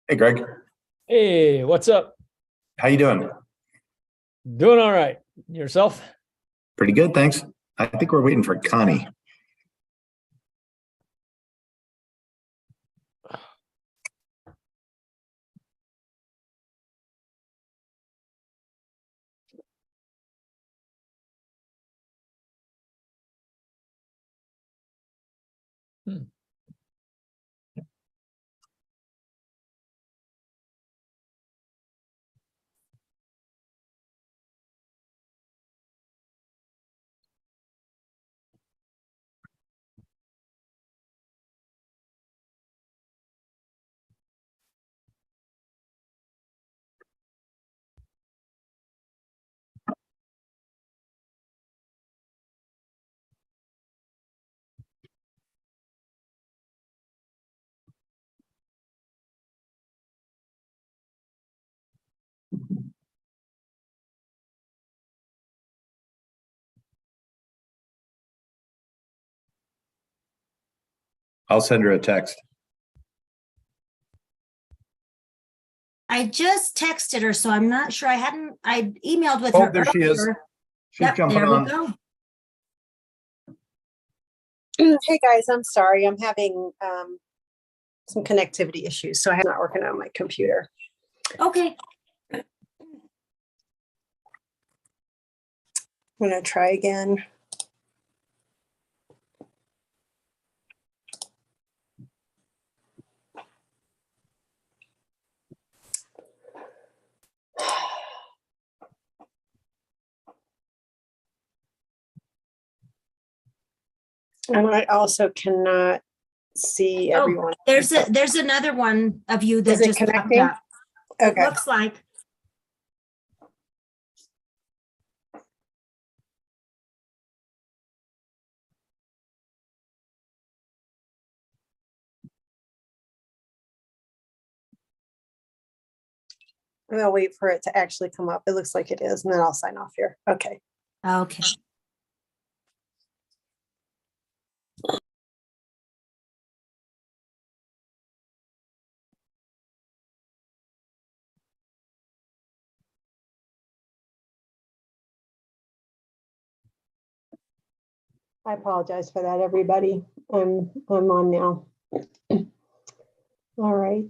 Hey, Greg. Hey, what's up? How you doing? Doing all right. Yourself? Pretty good, thanks. I think we're waiting for Connie. Hmm. I'll send her a text. I just texted her, so I'm not sure. I emailed with Oh, her. there she is. earlier. She's Yep, jumping there we on. go. Hey guys, I'm sorry. I'm having some connectivity issues, so I'm not working on my computer. Okay. I'm gonna try again. And I also cannot see everyone. There's another one of you that Is it just popped connecting? up. It Okay. looks like. I'm gonna wait for it to actually come up. It looks like it is, and then I'll sign off here. Okay. Okay. I apologize for that, everybody. I'm on now. All right.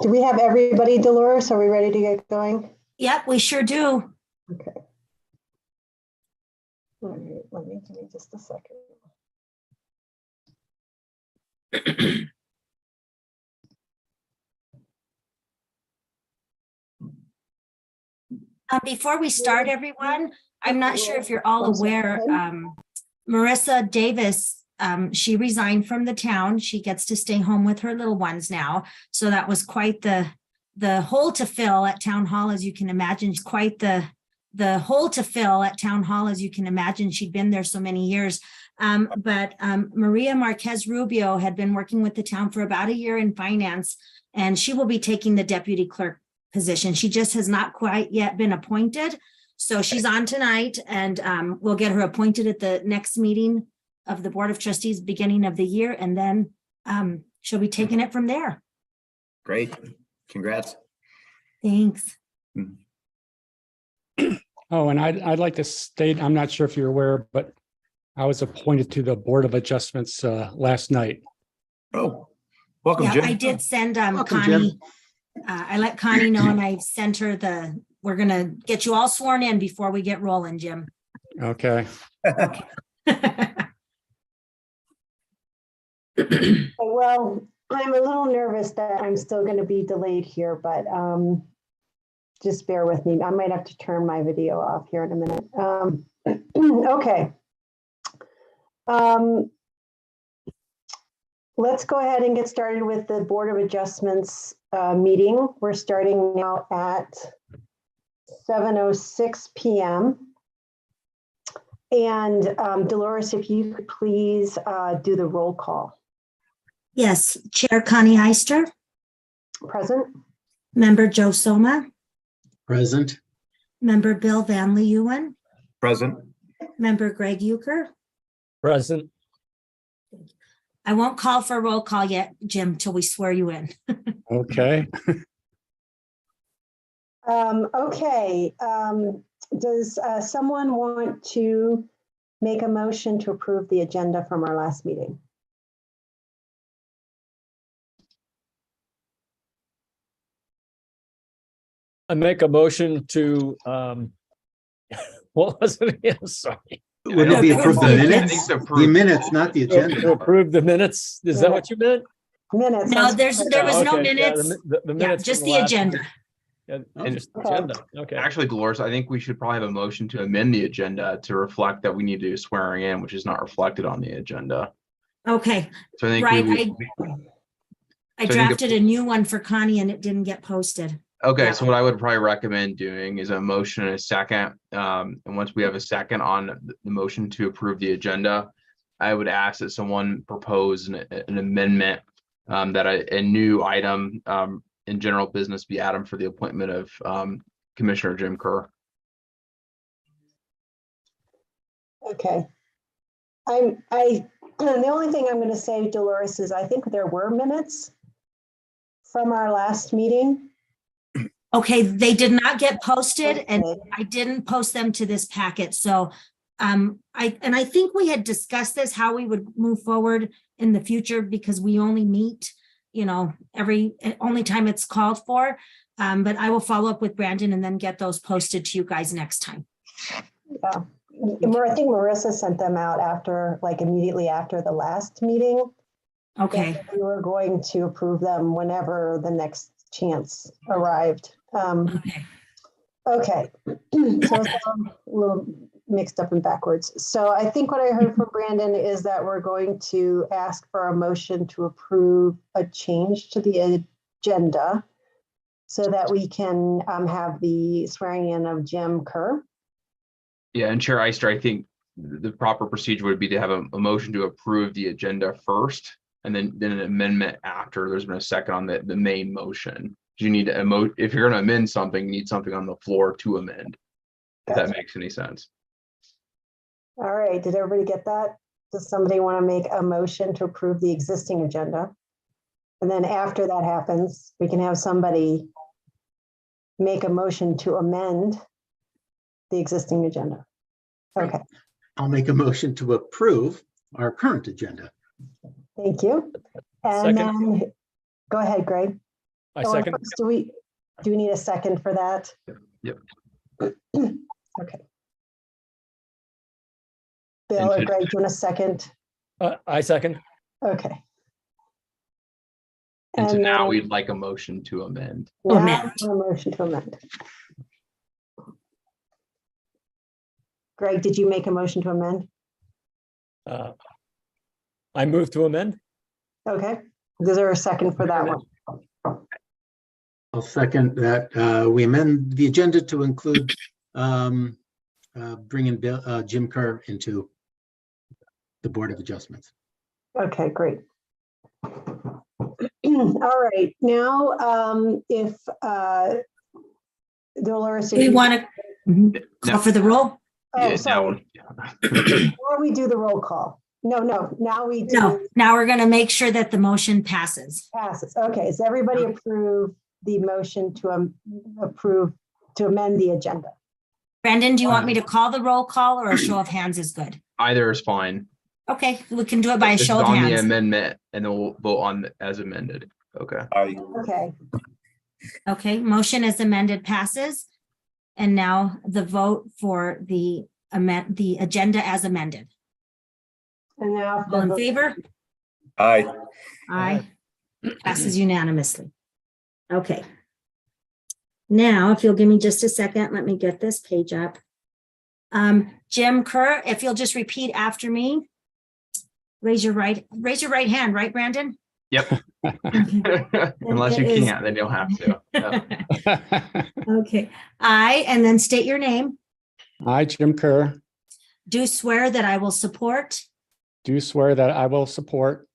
Do we have everybody, Dolores? Are we ready to get going? Yep, we sure do. Okay. All right, give me just a second. Before we start, everyone, I'm not sure if you're all I'm sorry, aware, go ahead. Marissa Davis, she resigned from the town. She gets to stay home with her little ones now. So that was quite the hole to fill at town hall, as you can imagine. Quite the hole to fill at town hall, as you can imagine. She'd been there so many years. But Maria Marquez Rubio had been working with the town for about a year in finance, and she will be taking the deputy clerk position. She just has not quite yet been appointed. So she's on tonight, and we'll get her appointed at the next meeting of the Board of Trustees, beginning of the year, and then she'll be taking it from there. Great. Congrats. Thanks. Oh, and I'd like to state, I'm not sure if you're aware, but I was appointed to the Board of Adjustments last night. Oh, welcome, Yeah, Jim. I did send Welcome, Connie. Jim. I let Connie know, and I sent her we're gonna get you all sworn in before we get rolling, Jim. Okay. Well, I'm a little nervous that I'm still going to be delayed here, but just bear with me. I might have to turn my video off here in a minute. Okay. Let's go ahead and get started with the Board of Adjustments meeting. We're starting now at 7:06 p.m. And Dolores, if you could please do the roll call. Yes, Chair Connie Heister, Present? Member Joe Soma, Present. Member Bill Van Leeuwen, Present. Member Greg Euchre, Present. I won't call for a roll call yet, Jim, till we swear you in. Okay. Okay, does someone want to make a motion to approve the agenda from our last meeting? I make a motion to, what was it again? Sorry. Would it be approved the Yeah, minutes? The minutes, not the To agenda. approve the minutes. Is that what you meant? Minutes. No, that's- there was no Okay, yeah, minutes. the Yeah, minutes. just from the last agenda. meeting. Yeah, Okay. just the agenda. Okay. Actually, Dolores, I think we should probably have a motion to amend the agenda to reflect that we need to do swearing in, which is not reflected on the agenda. Okay, So I think right. we, I So I think drafted a new one for Connie and it didn't get posted. okay, so what I would probably recommend doing is a motion and a second. And once we have a second on the motion to approve the agenda, I would ask that someone propose an amendment that a new item in general business be added for the appointment of Commissioner Jim Kerr. Okay. The only thing I'm going to say, Dolores, is I think there were minutes from our last meeting. Okay, they did not get posted and Okay. I didn't post them to this packet, so I think we had discussed this, how we would move forward in the future because we only meet, only time it's called for. But I will follow up with Brandon and then get those posted to you guys next time. Yeah. I think Marissa sent them out after, like immediately after the last meeting. Okay, We were going to approve them whenever the next chance arrived. okay. Okay, so it's a little mixed up and backwards. So I think what I heard from Brandon is that we're going to ask for a motion to approve a change to the agenda so that we can have the swearing in of Jim Kerr. Yeah, and Chair Ister, I think the proper procedure would be to have a motion to approve the agenda first, and then an amendment after there's been a second on the main motion. You need to if you're gonna amend something, you need something on the floor to amend, if that makes any sense. All right, did everybody get that? Does somebody want to make a motion to approve the existing agenda? And then after that happens, we can have somebody make a motion to amend the existing agenda. Okay, I'll make a motion to approve our current agenda. thank you. And Second. then, go ahead, Greg. I Oh, second. first, do we need a second for that? Yep. Okay. Bill or Greg, do you want a second? I second. Okay. And so now then- we'd like a motion to amend. Now, Amend. a motion to amend. Greg, did you make a motion to amend? I move to amend. Okay, is there a second for that one? I'll second that. We amend the agenda to include bringing Jim Kerr into the Board of Adjustments. Okay, great. All right, now, if Dolores. if We you- want to call for the roll? Oh, Yeah, sorry, now- before we do the roll call. No, now we No, do now we're going to make sure that the motion passes. passes. Okay, so everybody approve the motion to approve, to amend the agenda. Brandon, do you want me to call the roll call or a show of hands is good? Either is fine. Okay, we can do it by a This is show of on the hands. amendment, and then we'll vote on as amended. Okay. Okay, Okay, motion as amended passes. And now the vote for the agenda as amended. and now. All in favor? Aye. Aye. Passes unanimously. Okay. Now, if you'll give me just a second, let me get this page up. Jim Kerr, if you'll just repeat after me. Raise your right hand, right, Brandon? Yep. Okay. Unless you It is- can't, then you'll have to. Yeah. Okay, I, and then state your name, I, Jim Kerr, do swear that I will support do swear that I will support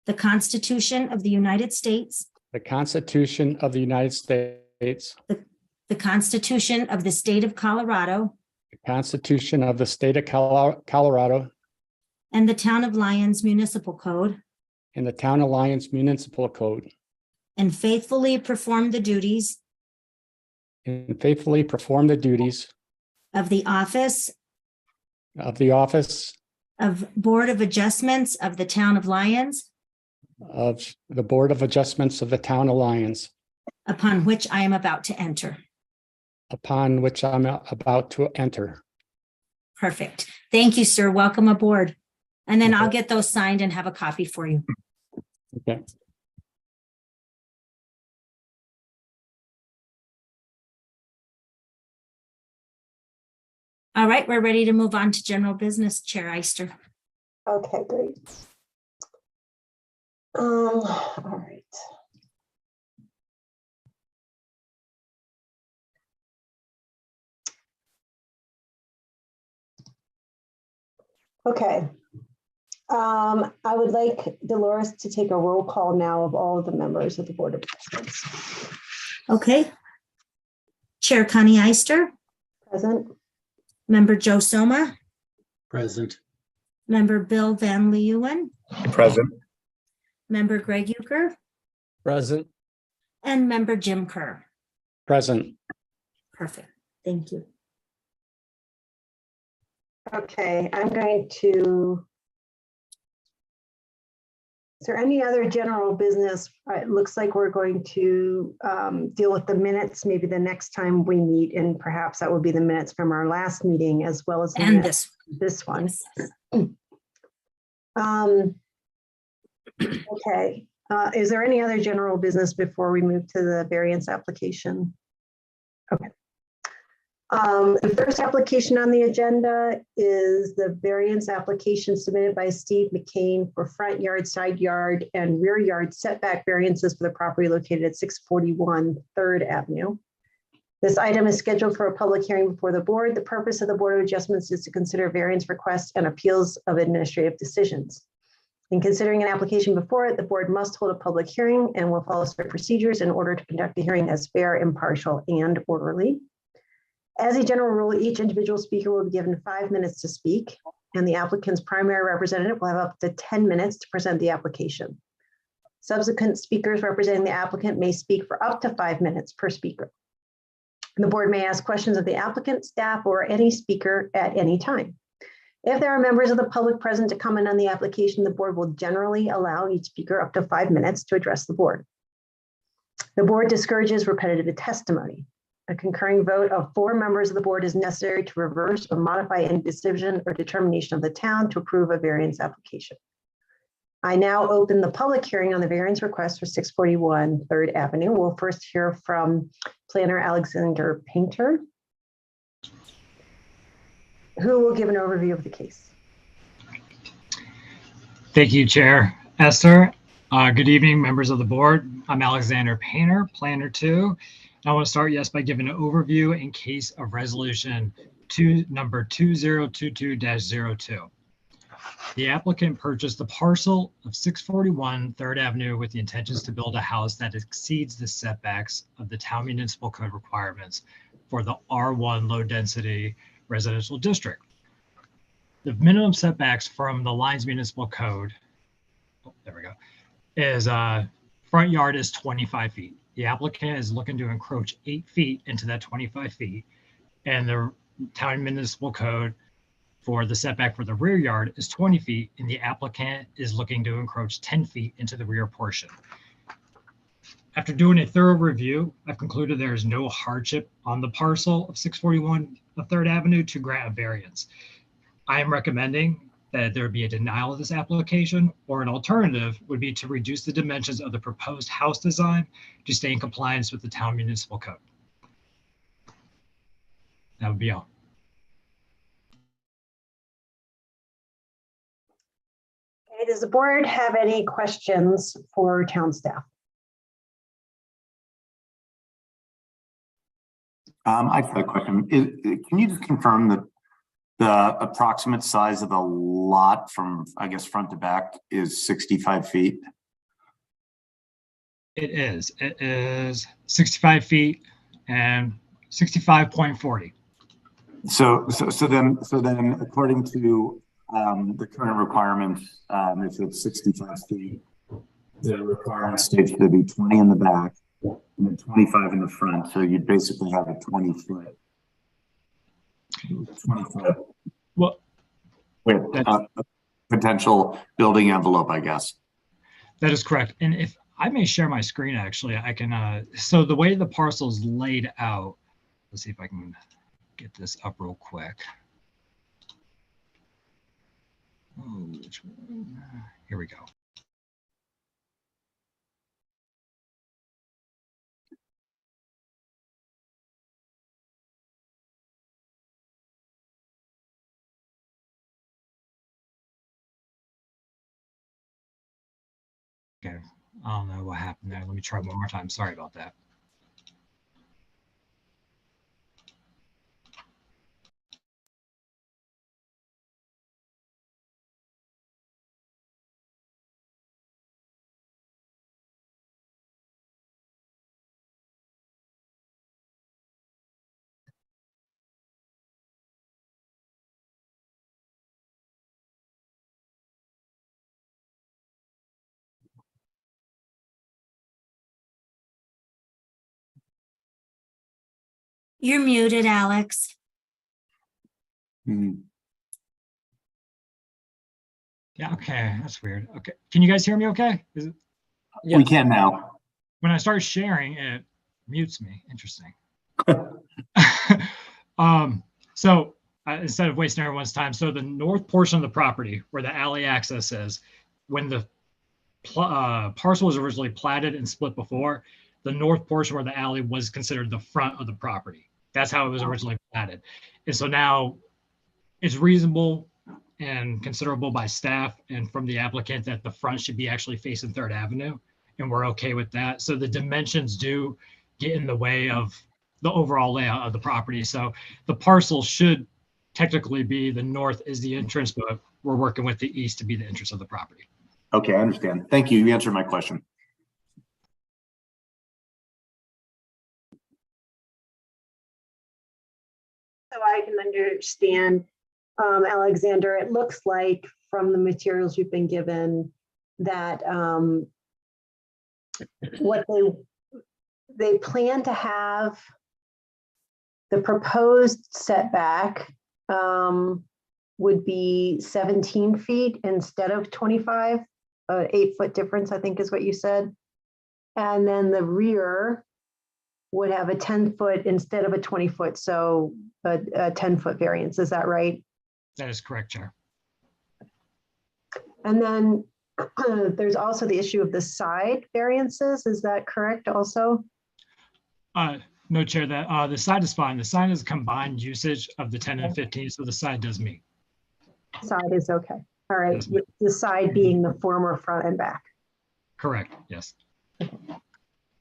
the Constitution of the United States, the Constitution of the United States, the Constitution of the State of Colorado, the Constitution of the State of Colorado, and the Town of Lyons Municipal Code, and the Town Alliance Municipal Code, and faithfully perform the duties and faithfully perform the duties of the office of the office of Board of Adjustments of the Town of Lyons, of the Board of Adjustments of the Town Alliance, upon which I am about to enter. upon which I'm about to enter. Perfect. Thank you, sir. Welcome aboard. And then I'll Okay. get those signed and have a copy for you. Okay. All right, we're ready to move on to general business, Chair Eister. Okay, great. All right. Okay. I would like Dolores to take a roll call now of all of the members of the Board of Adjustments. Okay. Chair Connie Eister, Present? Member Joe Soma, Present. Member Bill Van Leeuwen, Present. Member Greg Euchre, Present. and Member Jim Kerr. Present. Perfect. Thank you. Okay, I'm going to. Is there any other general business? It looks like we're going to deal with the minutes maybe the next time we meet, and perhaps that will be the minutes from our last meeting as well as the And minutes this, this one. yes. Okay, is there any other general business before we move to the variance application? Okay. The first application on the agenda is the variance application submitted by Steve McCain for front yard, side yard, and rear yard setback variances for the property located at 641 3rd Avenue. This item is scheduled for a public hearing before the board. The purpose of the Board of Adjustments is to consider variance requests and appeals of administrative decisions. In considering an application before it, the board must hold a public hearing and will follow certain procedures in order to conduct the hearing as fair, impartial, and orderly. As a general rule, each individual speaker will be given 5 minutes to speak, and the applicant's primary representative will have up to 10 minutes to present the application. Subsequent speakers representing the applicant may speak for up to 5 minutes per speaker. The board may ask questions of the applicant, staff, or any speaker at any time. If there are members of the public present to comment on the application, the board will generally allow each speaker up to 5 minutes to address the board. The board discourages repetitive testimony. A concurring vote of 4 members of the board is necessary to reverse or modify any decision or determination of the town to approve a variance application. I now open the public hearing on the variance request for 641 3rd Avenue. We'll first hear from planner Alexander Painter, who will give an overview of the case. Thank you, Chair Esther. Good evening, members of the board. I'm Alexander Painter, Planner 2. I want to start, by giving an overview in case of resolution number 2022-02. The applicant purchased the parcel of 641 3rd Avenue with the intentions to build a house that exceeds the setbacks of the town municipal code requirements for the R1 low density residential district. The minimum setbacks from the Lyons Municipal Code, is front yard is 25 feet. The applicant is looking to encroach 8 feet into that 25 feet, and the town municipal code for the setback for the rear yard is 20 feet, and the applicant is looking to encroach 10 feet into the rear portion. After doing a thorough review, I've concluded there is no hardship on the parcel of 641 3rd Avenue to grant a variance. I am recommending that there be a denial of this application, or an alternative would be to reduce the dimensions of the proposed house design to stay in compliance with the town municipal code. That would be all. Okay, does the board have any questions for town staff? I've got a question. Can you just confirm that the approximate size of the lot from, I guess, front to back is 65 feet? It is 65 feet and 65.40. So then according to the current requirements, if it's 65 feet, the requirement states to be 20 in the back and then 25 in the front. So you'd basically have a 20-foot. 20-foot Well, with a potential building envelope, I guess. that is correct. And if I may share my screen, actually, I can, so the way the parcel is laid out, let's see if I can get this up real quick. Oh, which one? Here we go. Okay, I don't know what happened there. Let me try one more time. Sorry about that. You're muted, Alex. Hmm. Yeah, okay, that's weird. Okay, can you guys hear me okay? Is it, We Yes. can now. when I start sharing, it mutes me. Interesting. So instead of wasting everyone's time, so the north portion of the property where the alley access is, when the parcel was originally platted and split before, the north portion where the alley was considered the front of the property. That's how it was originally platted. And so now it's reasonable and considerable by staff and from the applicant that the front should be actually facing Third Avenue. And we're okay with that. So the dimensions do get in the way of the overall layout of the property. So the parcel should technically be the north is the entrance, but we're working with the east to be the entrance of the property. Okay, I understand. Thank you. You answered my question. So I can understand, Alexander, it looks like from the materials you've been given that what they plan to have, the proposed setback would be 17 feet instead of 25, 8-foot difference, I think is what you said. And then the rear would have a 10-foot instead of a 20-foot, so a 10-foot variance. Is that right? That is correct, Chair. And then there's also the issue of the side variances. Is that correct also? No, Chair, that the side is fine. The side is combined usage of the 10 and 15, so the side does meet. Side is okay. All right. Yes. With the side being the former front and back. Correct, yes.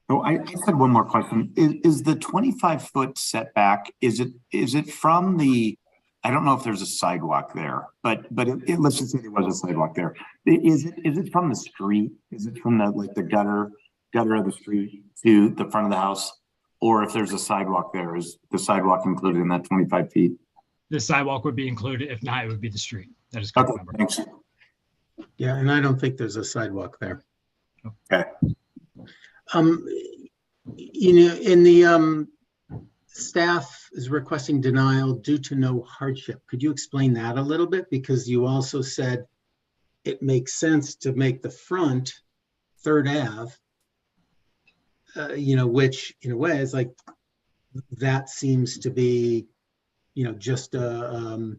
Oh, I just had one more question. Is the 25-foot setback, is it from the, I don't know if there's a sidewalk there, but let's just say there was a sidewalk there. Is it from the street? Is it from the gutter of the street to the front of the house? Or if there's a sidewalk there, is the sidewalk included in that 25 feet? The sidewalk would be included. If not, it would be the street. That is correct. Okay, Member. thanks. Yeah, and I don't think there's a sidewalk there. Okay. In the staff is requesting denial due to no hardship. Could you explain that a little bit? Because you also said it makes sense to make the front Third Ave, which in a way is like, that seems to be, just a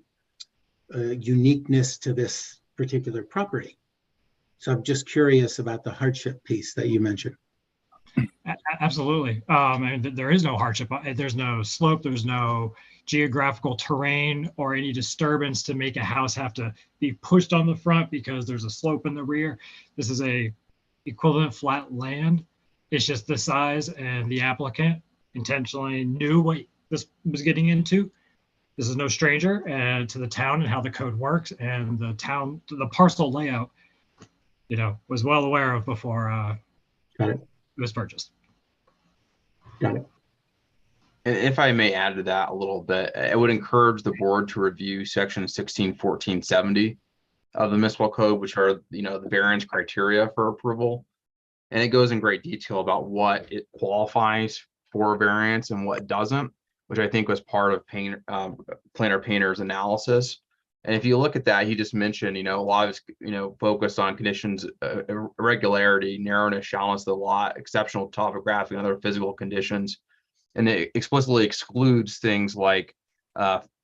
uniqueness to this particular property. So I'm just curious about the hardship piece that you mentioned. Absolutely. And there is no hardship. There's no slope. There's no geographical terrain or any disturbance to make a house have to be pushed on the front because there's a slope in the rear. This is a equivalent flat land. It's just the size, and the applicant intentionally knew what this was getting into. This is no stranger to the town and how the code works, and the parcel layout, was well aware of before Got it. it was purchased. Got it. And if I may add to that a little bit, I would encourage the board to review section 161470 of the municipal code, which are, the variance criteria for approval. And it goes in great detail about what it qualifies for variance and what doesn't, which I think was part of Planner Painter's analysis. And if you look at that, he just mentioned, a lot of his, focus on conditions, irregularity, narrowness, shallowness of the lot, exceptional topographic and other physical conditions. And it explicitly excludes things like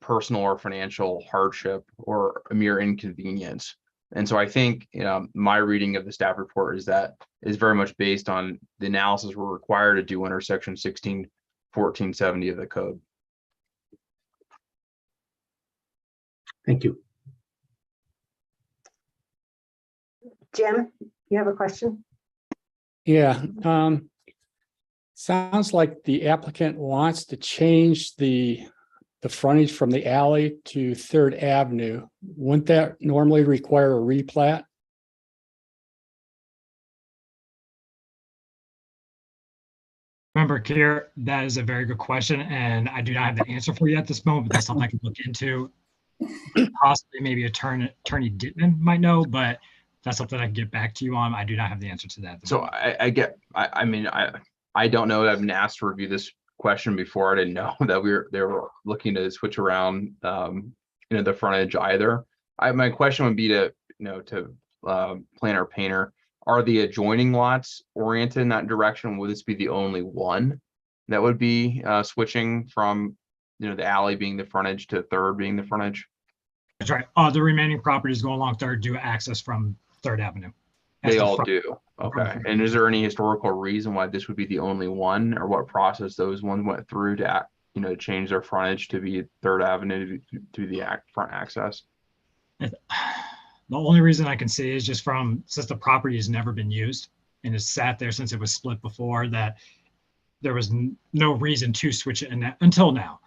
personal or financial hardship or a mere inconvenience. And so I think, my reading of the staff report is that is very much based on the analysis we're required to do under section 161470 of the code. Thank you. Jim, you have a question? Yeah, sounds like the applicant wants to change the frontage from the alley to Third Avenue. Wouldn't that normally require a replat? Remember, Kier, that is a very good question, and I do not have the answer for you at this moment, but that's something I can look into. Possibly maybe Attorney Dittman might know, but that's something I can get back to you on. I do not have the answer to that. So I don't know. I've been asked to review this question before. I didn't know that they were looking to switch around the frontage either. My question would be to Planner Painter, are the adjoining lots oriented in that direction? Would this be the only one that would be switching from the alley being the frontage to Third being the frontage? That's right. The remaining properties going along Third do access from Third Avenue. They all do. Okay. And is there any historical reason why this would be the only one, or what process those ones went through to change their frontage to be Third Avenue to the front access? The only reason I can see is just since the property has never been used and has sat there since it was split before, that there was no reason to switch it until now.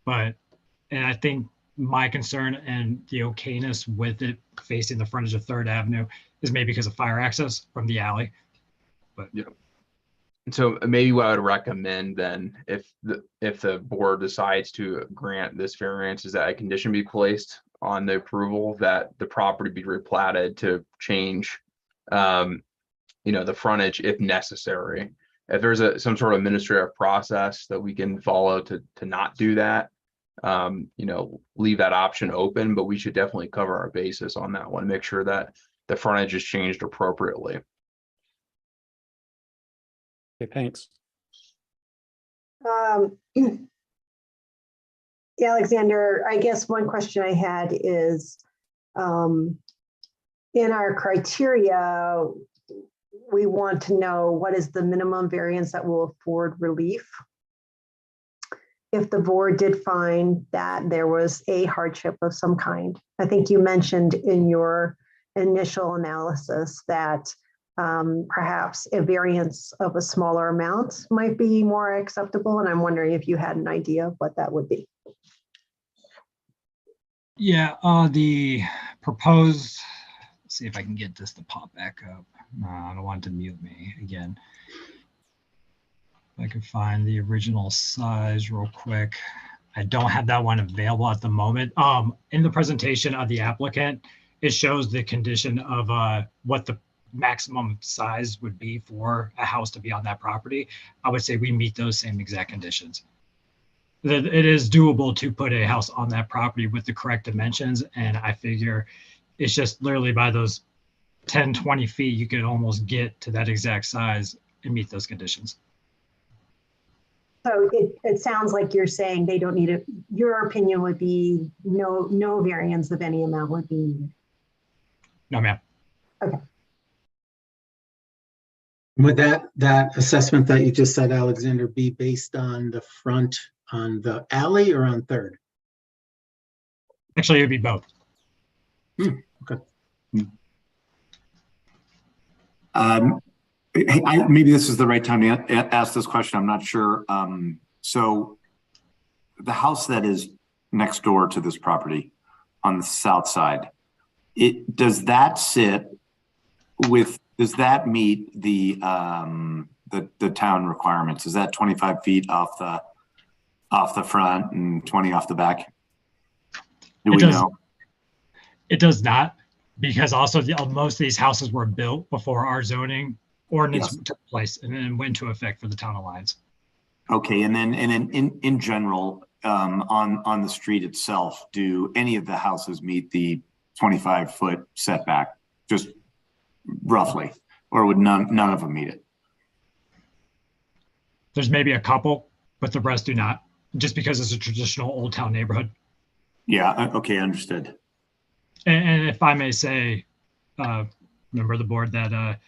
And I think my concern and the okayness with it facing the frontage of Third Avenue is maybe because of fire access from the alley. But yeah. So maybe what I would recommend then, if the board decides to grant this variance, is that a condition be placed on the approval that the property be replatted to change, the frontage if necessary. If there's some sort of administrative process that we can follow to not do that, leave that option open, but we should definitely cover our basis on that one, make sure that the frontage is changed appropriately. Okay, thanks. Alexander, I guess one question I had is, in our criteria, we want to know what is the minimum variance that will afford relief. If the board did find that there was a hardship of some kind. I think you mentioned in your initial analysis that perhaps a variance of a smaller amount might be more acceptable. And I'm wondering if you had an idea of what that would be. yeah, the proposed, let's see if I can get this to pop back up. I don't want it to mute me again. If I can find the original size real quick. I don't have that one available at the moment. In the presentation of the applicant, it shows the condition of what the maximum size would be for a house to be on that property. I would say we meet those same exact conditions. It is doable to put a house on that property with the correct dimensions. And I figure it's just literally by those 10, 20 feet, you could almost get to that exact size and meet those conditions. So it sounds like you're saying they don't need it. Your opinion would be no variance of any amount would be needed. No, ma'am. Okay. Would that assessment that you just said, Alexander, be based on the front on the alley or on Third? Actually, it would be both. Okay. Maybe this is the right time to ask this question. I'm not sure. So the house that is next door to this property on the south side, does that meet the town requirements? Is that 25 feet off the front and 20 off the back? Do we know? It does not, because also most of these houses were built before our zoning ordinance Yes. took place and then went into effect for the town of Lyons. Okay, and then in general, on the street itself, do any of the houses meet the 25-foot setback? Just roughly, or would none of them meet it? There's maybe a couple, but the rest do not, just because it's a traditional old town neighborhood. Yeah, okay, understood. And if I may say, member of the board, that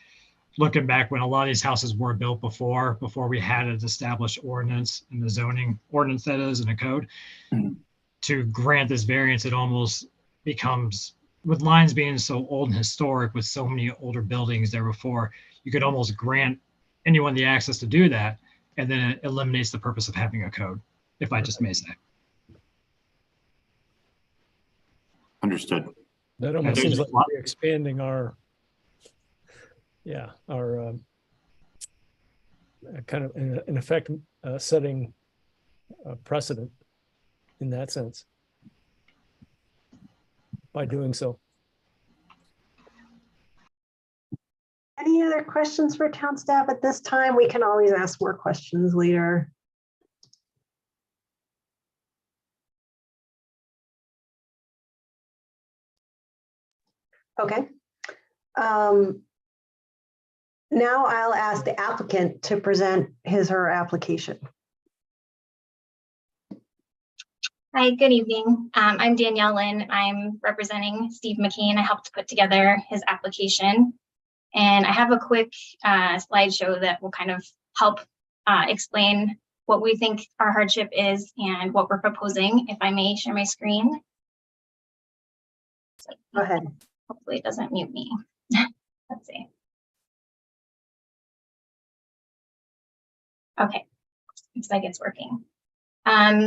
looking back when a lot of these houses were built before we had an established ordinance and the zoning ordinance that is in a code, Mhm. to grant this variance, it almost becomes, with Lyons being so old and historic with so many older buildings there before, you could almost grant anyone the access to do that. And then it eliminates the purpose of having a code, if I just may say. Understood. That almost there's seems a like lot- we're expanding our kind of in effect setting a precedent in that sense by doing so. Any other questions for town staff at this time? We can always ask more questions later. Okay. Now I'll ask the applicant to present his or her application. Hi, good evening. I'm Danielle Lynn. I'm representing Steve McCain. I helped put together his application. And I have a quick slideshow that will kind of help explain what we think our hardship is and what we're proposing. If I may share my screen. So Go ahead. hopefully it doesn't mute me. Let's see. Okay, looks like it's working.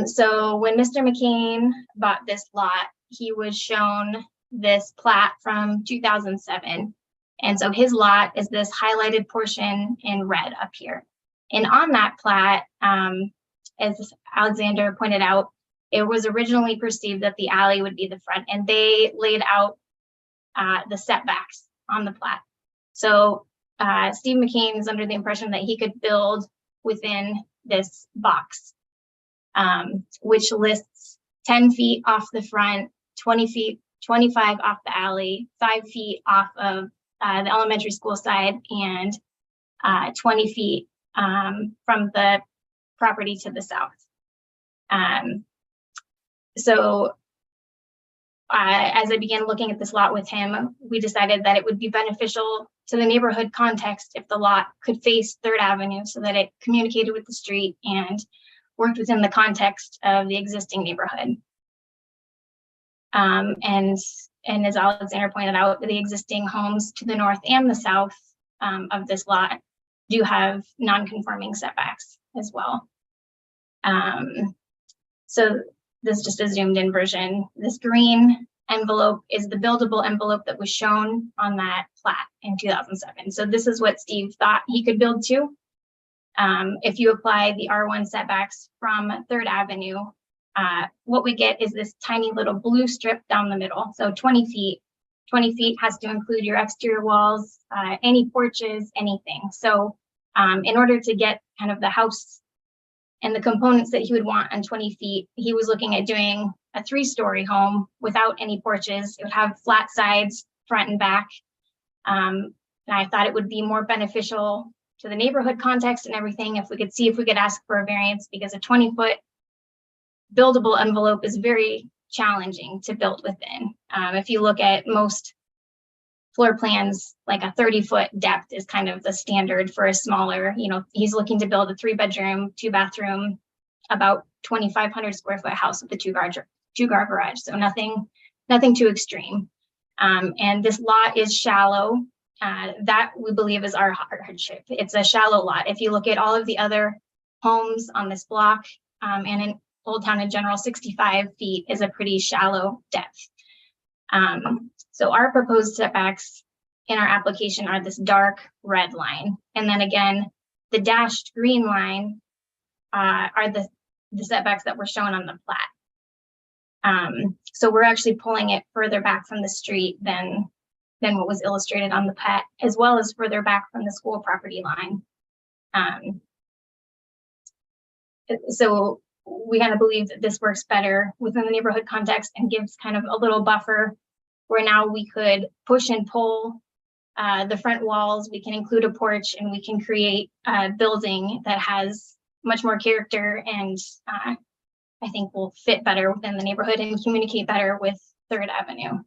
So when Mr. McCain bought this lot, he was shown this plat from 2007. And so his lot is this highlighted portion in red up here. And on that plat, as Alexander pointed out, it was originally perceived that the alley would be the front, and they laid out the setbacks on the plat. So Steve McCain is under the impression that he could build within this box, which lists 10 feet off the front, 20 feet, 25 off the alley, 5 feet off of the elementary school side, and 20 feet from the property to the south. So as I began looking at this lot with him, we decided that it would be beneficial to the neighborhood context if the lot could face 3rd Avenue so that it communicated with the street and worked within the context of the existing neighborhood. And as Alexander pointed out, the existing homes to the north and the south of this lot do have non-conforming setbacks as well. So this is just a zoomed in version. This green envelope is the buildable envelope that was shown on that plat in 2007. So this is what Steve thought he could build to. If you apply the R1 setbacks from 3rd Avenue, what we get is this tiny little blue strip down the middle. So 20 feet. 20 feet has to include your exterior walls, any porches, anything. So in order to get kind of the house and the components that he would want on 20 feet, he was looking at doing a 3-story home without any porches. It would have flat sides, front and back. And I thought it would be more beneficial to the neighborhood context and everything if we could see if we could ask for a variance, because a 20-foot buildable envelope is very challenging to build within. If you look at most floor plans, like a 30-foot depth is kind of the standard for a smaller, he's looking to build a 3-bedroom, 2-bathroom, about 2,500 square foot house with a two-car garage. So nothing too extreme. And this lot is shallow. That we believe is our hardship. It's a shallow lot. If you look at all of the other homes on this block, and in Old Town in general, 65 feet is a pretty shallow depth. So our proposed setbacks in our application are this dark red line. And then again, the dashed green line are the setbacks that were shown on the plat. So we're actually pulling it further back from the street than than what was illustrated on the plat, as well as further back from the school property line. So we kind of believe that this works better within the neighborhood context and gives kind of a little buffer where now we could push and pull the front walls, we can include a porch, and we can create a building that has much more character and I think will fit better within the neighborhood and communicate better with 3rd Avenue.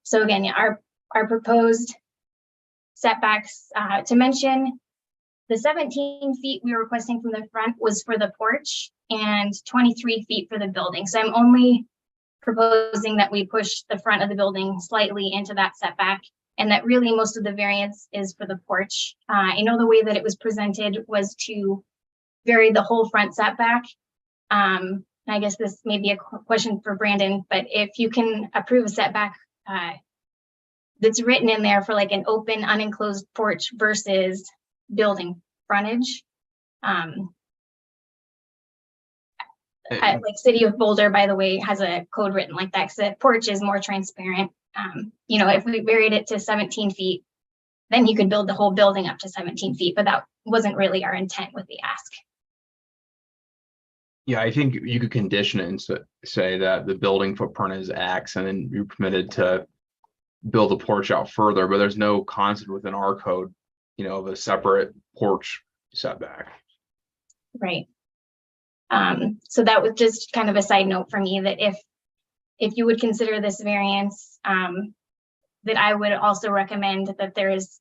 So again, yeah, our proposed setbacks to mention, the 17 feet we were requesting from the front was for the porch and 23 feet for the building. So I'm only proposing that we push the front of the building slightly into that setback, and that really most of the variance is for the porch. I know the way that it was presented was to vary the whole front setback. I guess this may be a question for Brandon, but if you can approve a setback that's written in there for like an open, unenclosed porch versus building frontage. Like City of Boulder, by the way, has a code written like that because the porch is more transparent. You know, if we varied it to 17 feet, then you could build the whole building up to 17 feet, but that wasn't really our intent with the ask. Yeah, I think you could condition it and say that the building footprint is X, and then you're permitted to build a porch out further, but there's no concept within our code, you know, of a separate porch setback. Right. So that was just kind of a side note for me that if you would consider this variance, that I would also recommend that there is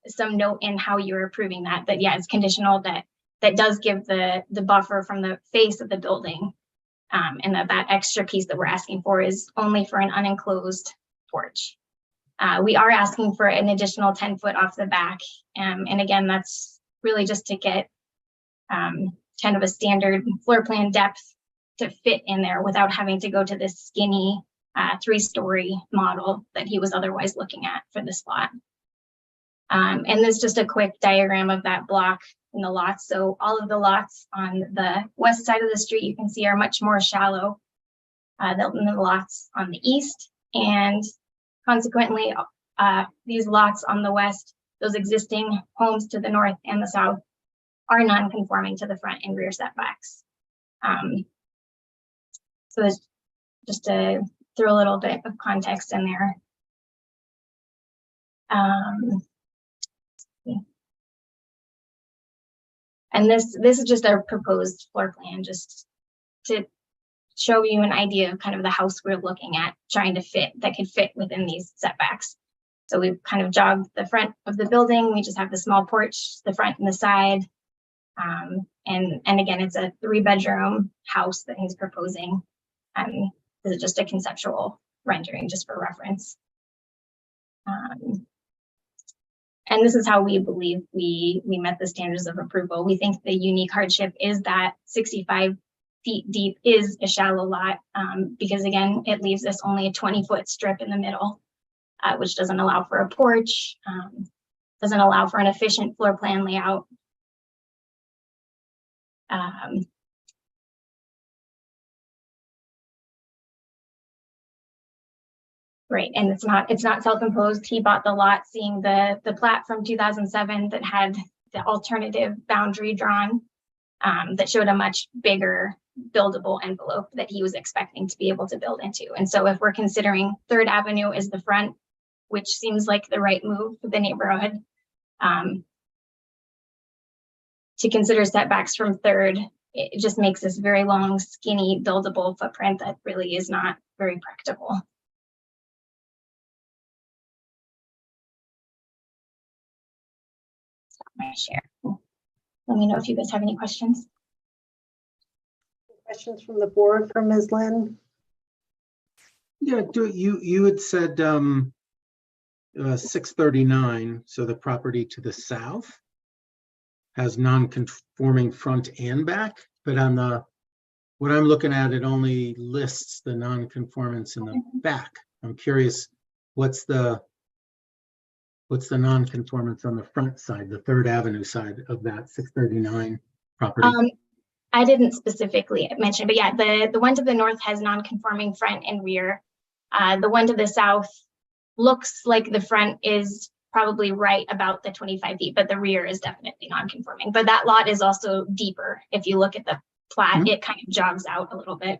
some note in how you're approving that yeah, it's conditional, that does give the buffer from the face of the building, and that extra piece that we're asking for is only for an unenclosed porch. We are asking for an additional 10 foot off the back, and again, that's really just to get kind of a standard floor plan depth to fit in there without having to go to this skinny 3-story model that he was otherwise looking at for this lot. And this is just a quick diagram of that block in the lots. So all of the lots on the west side of the street you can see are much more shallow than the lots on the east. And consequently, these lots on the west, those existing homes to the north and the south, are non-conforming to the front and rear setbacks. So it's just to throw a little bit of context in there. And this is just our proposed floor plan, just to show you an idea of kind of the house we're looking at, trying to fit, that could fit within these setbacks. So we've kind of jogged the front of the building. We just have the small porch, the front and the side. And again, it's a 3-bedroom house that he's proposing. This is just a conceptual rendering, just for reference. And this is how we believe we met the standards of approval. We think the unique hardship is that 65 feet deep is a shallow lot, because again, it leaves us only a 20-foot strip in the middle, which doesn't allow for a porch, doesn't allow for an efficient floor plan layout. Right, and it's not self-imposed. He bought the lot seeing the plat from 2007 that had the alternative boundary drawn, that showed a much bigger buildable envelope that he was expecting to be able to build into. And so if we're considering 3rd Avenue as the front, which seems like the right move for the neighborhood, to consider setbacks from 3rd, it just makes this very long, skinny, buildable footprint that really is not very practical. My share. Let me know if you guys have any questions. Questions from the board for Ms. Lynn? Yeah, you had said 639, so the property to the south has non-conforming front and back, but on what I'm looking at, it only lists the non-conformance in the back. I'm curious, what's the non-conformance on the front side, the 3rd Avenue side of that 639 property? I didn't specifically mention, but yeah, the one to the north has non-conforming front and rear. The one to the south looks like the front is probably right about the 25 feet, but the rear is definitely non-conforming. But that lot is also deeper. If you look at the plat, it kind of jogs out a little bit.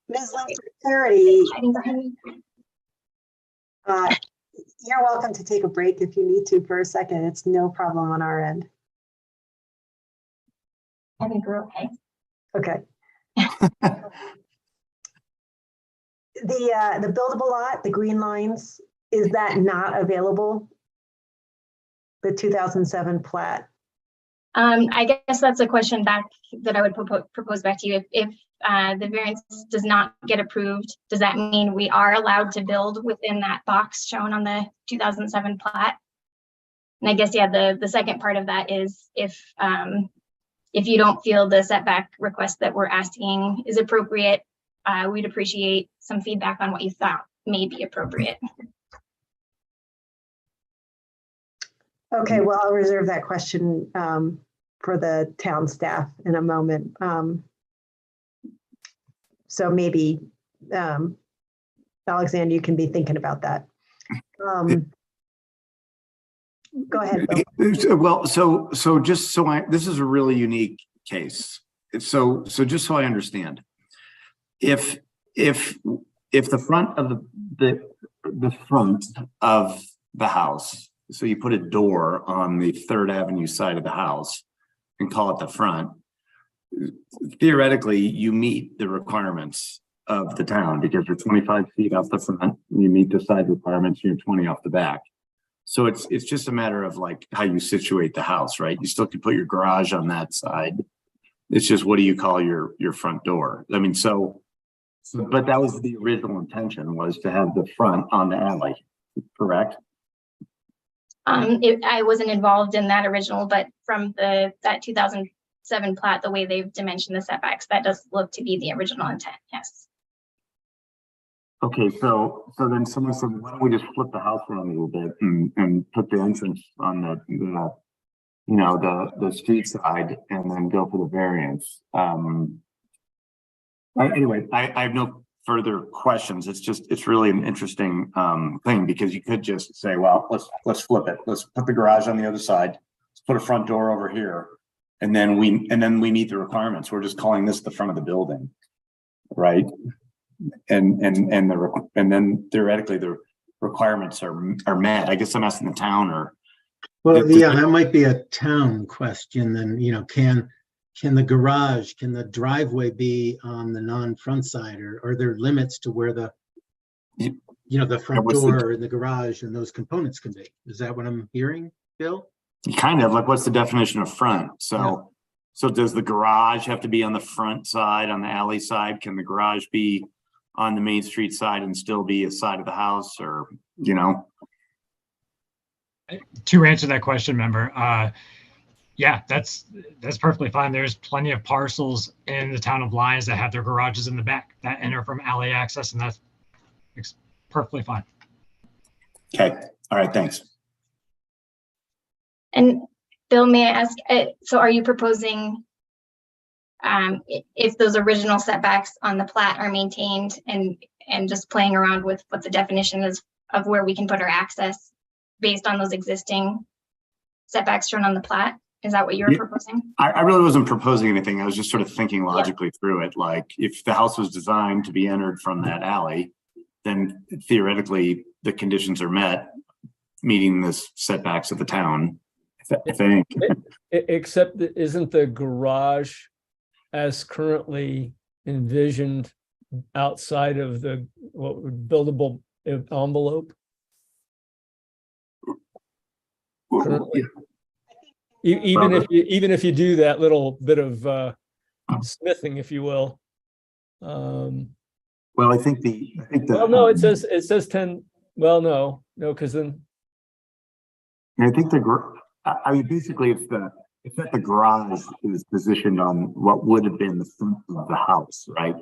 Ms. Lynn, for clarity, I think behind me. you're welcome to take a break if you need to for a second. It's no problem on our end. I think we're okay. Okay. The buildable lot, the green lines, is that not available? The 2007 plat? I guess that's a question back that I would propose back to you. If the variance does not get approved, does that mean we are allowed to build within that box shown on the 2007 plat? And I guess, yeah, the second part of that is if you don't feel the setback request that we're asking is appropriate, we'd appreciate some feedback on what you thought may be appropriate. Okay, well, I'll reserve that question for the town staff in a moment. So maybe, Alexander, you can be thinking about that. Go ahead, Bill. Well, so just so this is a really unique case. So just so I understand, if the front of the front of the house, so you put a door on the 3rd Avenue side of the house and call it the front, theoretically you meet the requirements of the town because you're 25 feet off the front, you meet the side requirements, you're 20 off the back. So it's just a matter of like how you situate the house, right? You still can put your garage on that side. It's just, what do you call your front door? I mean, but that was the original intention, was to have the front on the alley, correct? I wasn't involved in that original, but from that 2007 plat, the way they've dimensioned the setbacks, that does look to be the original intent, yes. Okay, so then someone said, why don't we just flip the house around a little bit and put the entrance on the street side and then go for the variance. Anyway, I have no further questions. It's really an interesting thing, because you could just say, well, let's flip it. Let's put the garage on the other side. Let's put a front door over here. And then we meet the requirements. We're just calling this the front of the building, right? And then theoretically the requirements are met. I guess I'm asking the town, or well, yeah, that might be a town question. Then, can the garage, can the driveway be on the non-front side, or are there limits to where the front door and the garage and those components can be? Is that what I'm hearing, Bill? Kind of like, what's the definition of front? So does the garage have to be on the front side, on the alley side? Can the garage be on the main street side and still be a side of the house, or, To answer that question, member, yeah, that's perfectly fine. There's plenty of parcels in the town of Lyons that have their garages in the back that enter from alley access, and that's perfectly fine. Okay, all right, thanks. And Bill, may I ask, so are you proposing, if those original setbacks on the plat are maintained, and just playing around with what the definition is of where we can put our access based on those existing setbacks shown on the plat? Is that what you're proposing? I really wasn't proposing anything. I was just sort of thinking logically through it. Like, if the house was designed to be entered from that alley, then theoretically the conditions are met, meeting the setbacks of the town, I think. Except that isn't the garage as currently envisioned outside of the buildable envelope? Currently? Even if you do that little bit of smithing, if you will. Well, I think well, no, it says 10. Well, no, because then I think basically it's that the garage is positioned on what would have been the front of the house, right?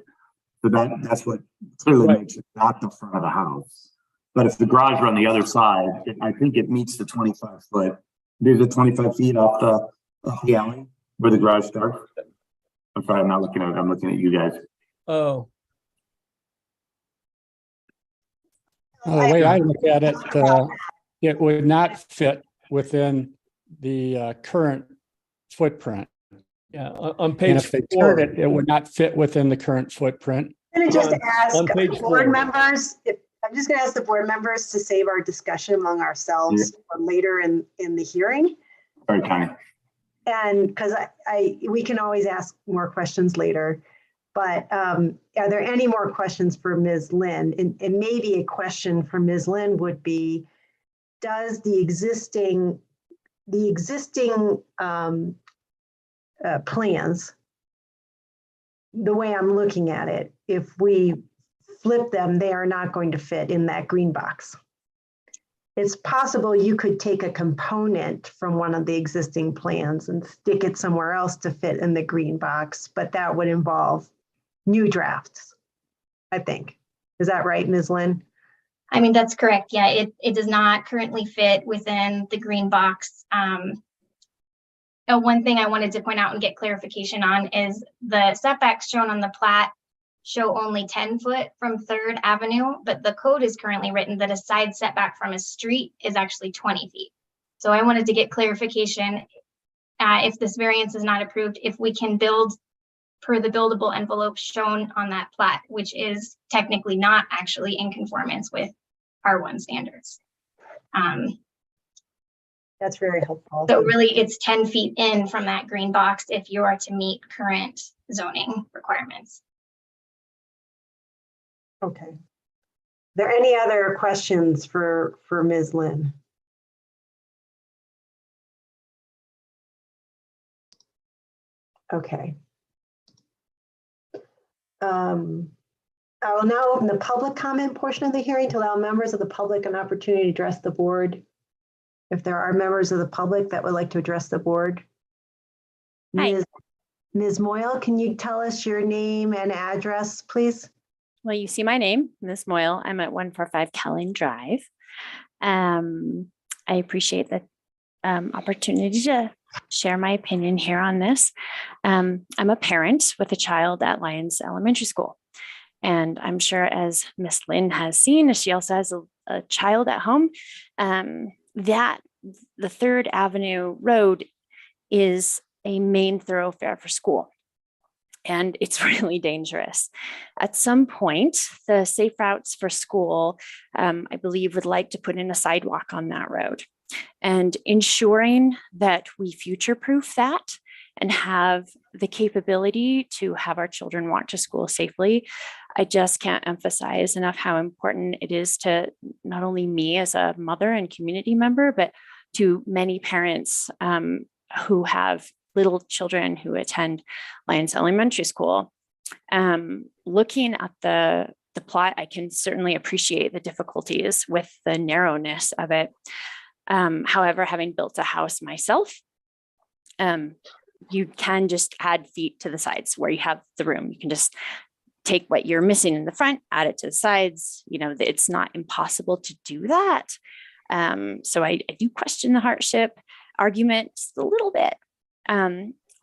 So that's what clearly makes it not the front of the house. But if the garage were on the other side, I think it meets the 25 foot. There's a 25 feet off the alley where the garage starts. I'm sorry, I'm not looking at it. I'm looking at you guys. Oh, The way I look at it, it would not fit within the current footprint. Yeah, on And page if they 4. turn it, it would not fit within the current footprint. I'm gonna just On- ask on page board 4. members, I'm just gonna ask the board members to save our discussion among ourselves for later in the hearing. Sorry, Connie. And because we can always ask more questions later. But are there any more questions for Ms. Lynn? And maybe a question for Ms. Lynn would be, does the existing plans, the way I'm looking at it, if we flip them, they are not going to fit in that green box. It's possible you could take a component from one of the existing plans and stick it somewhere else to fit in the green box, but that would involve new drafts, I think. Is that right, Ms. Lynn? I mean, that's correct. Yeah, it does not currently fit within the green box. One thing I wanted to point out and get clarification on is the setbacks shown on the plat show only 10 foot from 3rd Avenue, but the code is currently written that a side setback from a street is actually 20 feet. So I wanted to get clarification if this variance is not approved, if we can build per the buildable envelope shown on that plat, which is technically not actually in conformance with R1 standards. That's very helpful. So really it's 10 feet in from that green box if you are to meet current zoning requirements. Okay. Are there any other questions for Ms. Lynn? Okay. I will now open the public comment portion of the hearing to allow members of the public an opportunity to address the board. If there are members of the public that would like to address the board. Hi. Ms. Moyle, can you tell us your name and address, please? Well, you see my name, Ms. Moyle. I'm at 145 Kellen Drive. I appreciate the opportunity to share my opinion here on this. I'm a parent with a child at Lyons Elementary School. And I'm sure as Miss Lynn has seen, she also has a child at home, that the 3rd Avenue Road is a main thoroughfare for school. And it's really dangerous. At some point, the Safe Routes for School, I believe, would like to put in a sidewalk on that road. And ensuring that we future-proof that and have the capability to have our children walk to school safely, I just can't emphasize enough how important it is to not only me as a mother and community member, but to many parents who have little children who attend Lyons Elementary School. Looking at the plot, I can certainly appreciate the difficulties with the narrowness of it. However, having built a house myself, you can just add feet to the sides where you have the room. You can just take what you're missing in the front, add it to the sides. You know, it's not impossible to do that. So I do question the hardship argument just a little bit.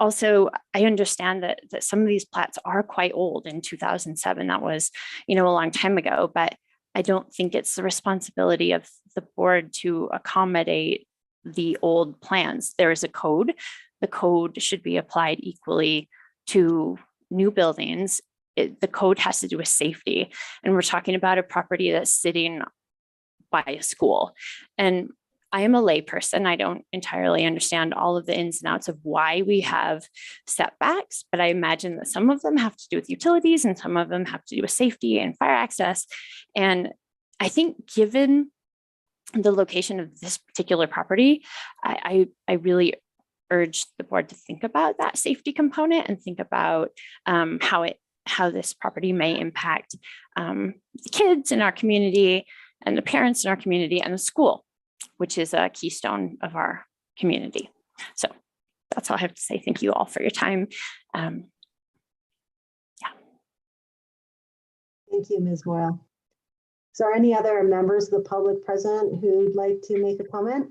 Also, I understand that some of these plats are quite old. In 2007, that was, a long time ago, but I don't think it's the responsibility of the board to accommodate the old plans. There is a code. The code should be applied equally to new buildings. The code has to do with safety. And we're talking about a property that's sitting by a school. And I am a layperson. I don't entirely understand all of the ins and outs of why we have setbacks, but I imagine that some of them have to do with utilities and some of them have to do with safety and fire access. And I think given the location of this particular property, I really urge the board to think about that safety component and think about how this property may impact the kids in our community and the parents in our community and the school, which is a keystone of our community. So that's all I have to say. Thank you all for your time. Thank you, Ms. Moyle. Is there any other members of the public present who'd like to make a comment?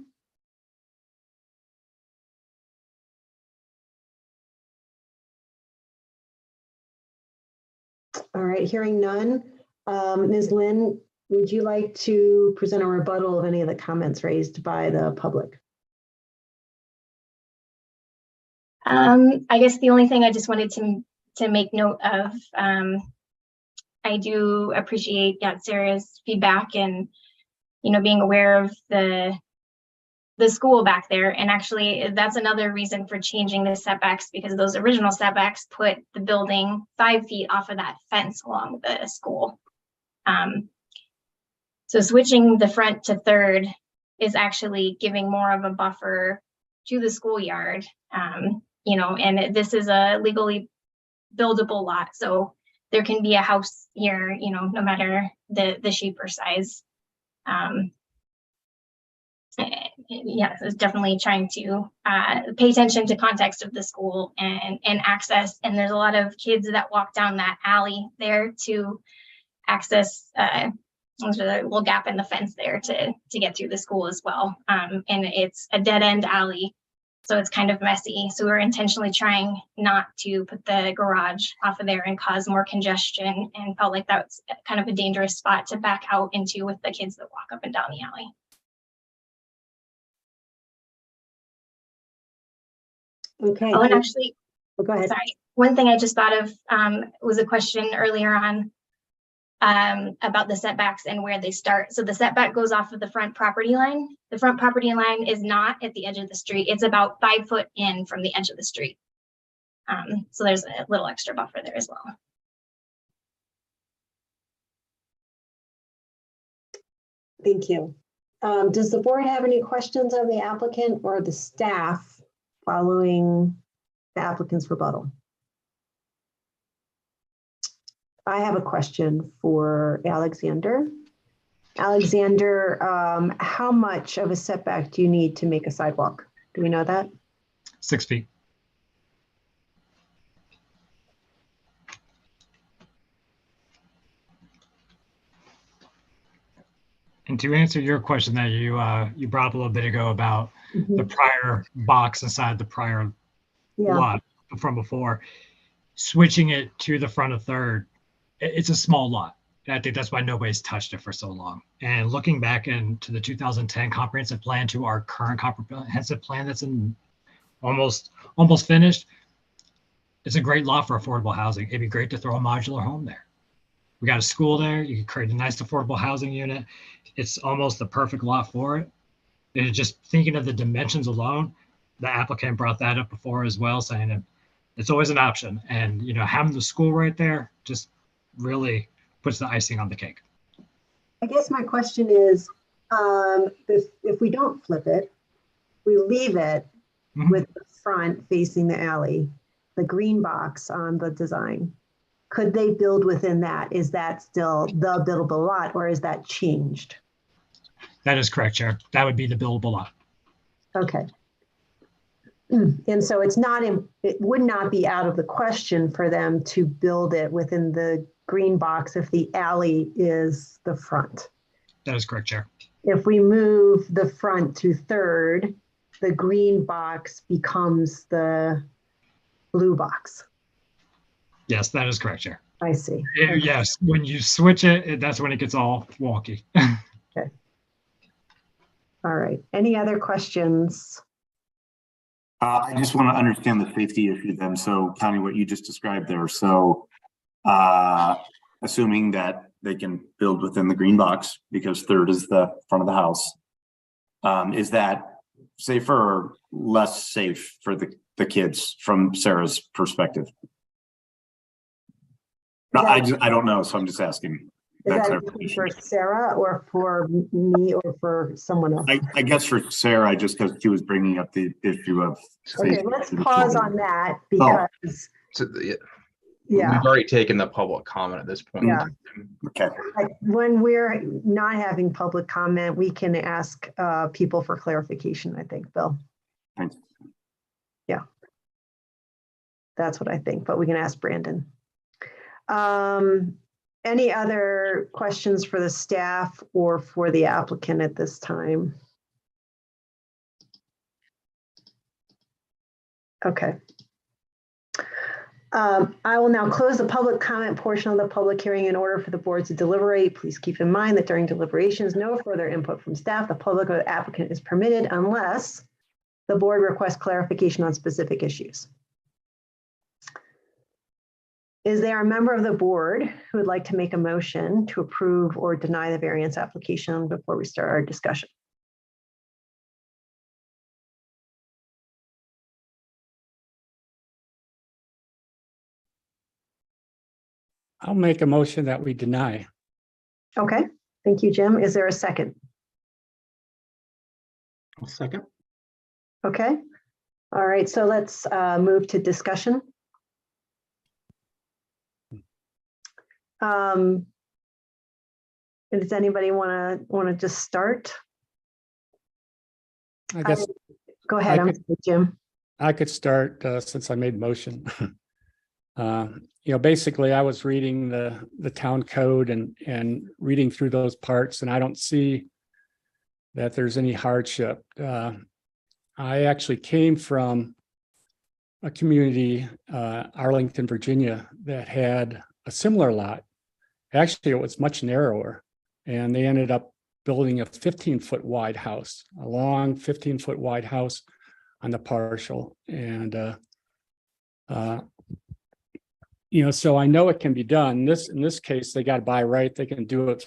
All right, hearing none. Ms. Lynn, would you like to present a rebuttal of any of the comments raised by the public? I guess the only thing I just wanted to make note of, I do appreciate Sarah's feedback and, being aware of the school back there. And actually, that's another reason for changing the setbacks, because those original setbacks put the building 5 feet off of that fence along the school. So switching the front to third is actually giving more of a buffer to the schoolyard. And this is a legally buildable lot. So there can be a house here, no matter the shape or size. It's definitely trying to pay attention to context of the school and access. And there's a lot of kids that walk down that alley there to access. There's a little gap in the fence there to get through the school as well. And it's a dead end alley, so it's kind of messy. So we're intentionally trying not to put the garage off of there and cause more congestion, and felt like that's kind of a dangerous spot to back out into with the kids that walk up and down the alley. Okay. Oh, and actually, go ahead. Sorry. One thing I just thought of was a question earlier on about the setbacks and where they start. So the setback goes off of the front property line. The front property line is not at the edge of the street. It's about 5 foot in from the edge of the street. So there's a little extra buffer there as well. Thank you. Does the board have any questions of the applicant or the staff following the applicant's rebuttal? I have a question for Alexander. Alexander, how much of a setback do you need to make a sidewalk? Do we know that? 6 feet. And to answer your question that you brought up a little bit ago about the prior box inside the prior lot from before, switching it to the front of third, it's a small lot. I think that's why nobody's touched it for so long. And looking back into the 2010 comprehensive plan to our current comprehensive plan that's in almost finished, it's a great lot for affordable housing. It'd be great to throw a modular home there. We got a school there. You can create a nice affordable housing unit. It's almost the perfect lot for it. And just thinking of the dimensions alone, the applicant brought that up before as well, saying that it's always an option. And having the school right there just really puts the icing on the cake. I guess my question is, if we don't flip it, we leave it with the front facing the alley, the green box on the design. Could they build within that? Is that still the buildable lot, or is that changed? That is correct, Chair. That would be the buildable lot. Okay. And so it would not be out of the question for them to build it within the green box if the alley is the front. That is correct, Chair. If we move the front to third, the green box becomes the blue box. Yes, that is correct, Chair. I see. Yes, when you switch it, that's when it gets all wonky. Okay. All right. Any other questions? I just want to understand the safety issue then. So Connie, what you just described there. So assuming that they can build within the green box because third is the front of the house, is that safer or less safe for the kids from Sarah's perspective? No, I don't know, so I'm just asking. Is that for Sarah or for me or for someone else? I guess for Sarah, just because she was bringing up the issue of. Okay, let's pause on that because. We've already taken the public comment at this point. Yeah. Okay. When we're not having public comment, we can ask people for clarification, I think, Bill. Thanks. Yeah. That's what I think, but we can ask Brandon. Any other questions for the staff or for the applicant at this time? Okay. I will now close the public comment portion of the public hearing in order for the board to deliberate. Please keep in mind that during deliberations, no further input from staff, the public, or the applicant is permitted unless the board requests clarification on specific issues. Is there a member of the board who would like to make a motion to approve or deny the variance application before we start our discussion? I'll make a motion that we deny. Okay, thank you, Jim. Is there a second? I'll second. Okay. All right, so let's move to discussion. Does anybody want to just start? I guess Go ahead, I I'm could- sorry, Jim. I could start since I made motion. Basically, I was reading the town code and reading through those parts, and I don't see that there's any hardship. I actually came from a community, Arlington, Virginia, that had a similar lot. Actually, it was much narrower, and they ended up building a 15-foot wide house, a long 15-foot wide house on the partial. And so I know it can be done. In this case, they got to buy right. They can do it,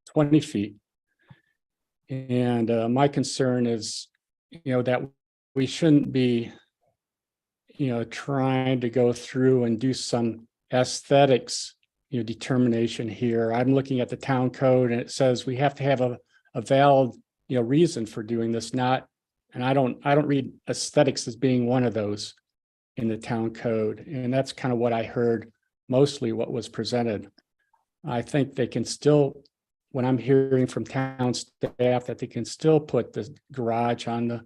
20 feet. And my concern is, that we shouldn't be, trying to go through and do some aesthetics, determination here. I'm looking at the town code and it says we have to have a valid, reason for doing this, and I don't read aesthetics as being one of those in the town code. And that's kind of what I heard, mostly what was presented. I think they can still, when I'm hearing from town staff, that they can still put the garage on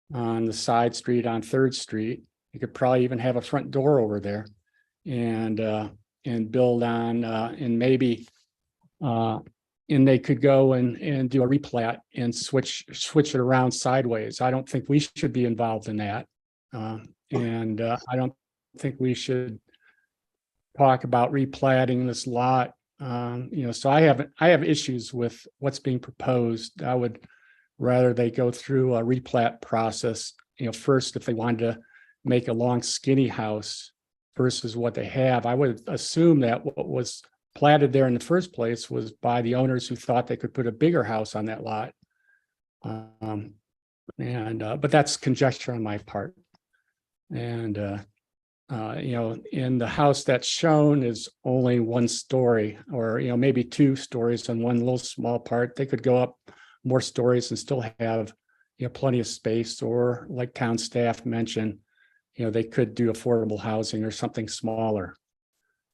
the side street on 3rd Street. You could probably even have a front door over there and build on, and maybe, and they could go and do a replat and switch it around sideways. I don't think we should be involved in that. And I don't think we should talk about replatting this lot. So I have issues with what's being proposed. I would rather they go through a replat process, first, if they wanted to make a long skinny house versus what they have. I would assume that what was platted there in the first place was by the owners who thought they could put a bigger house on that lot. But that's conjecture on my part. And, in the house that's shown is only 1 story, or, maybe 2 stories on one little small part. They could go up more stories and still have, plenty of space, or like town staff mentioned, they could do affordable housing or something smaller.